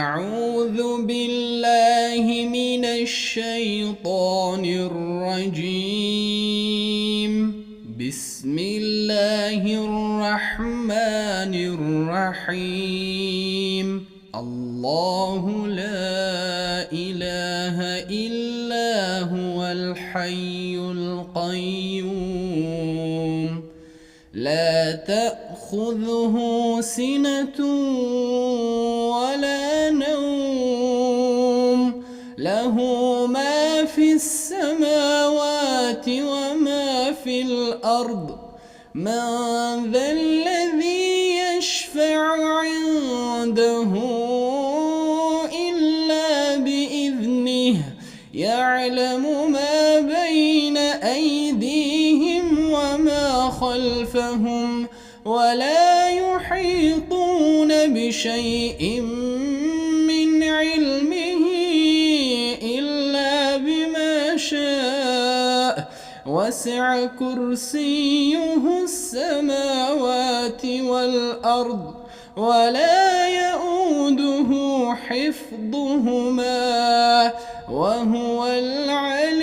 أعوذ بالله من الشيطان الرجيم. بسم الله الرحمن الرحيم. الله لا إله إلا هو الحي القيوم لا تأخذه سنة ولا نوم له ما في السماوات وما في الأرض من ذا الذي يشفع عنده إلا بإذنه يعلم ما بين أيديهم وما خلفهم ولا يحيطون بشيء من علمه إلا بما شاء وسع كرسيه السماوات والأرض ولا يؤوده حفظهما وهو العلي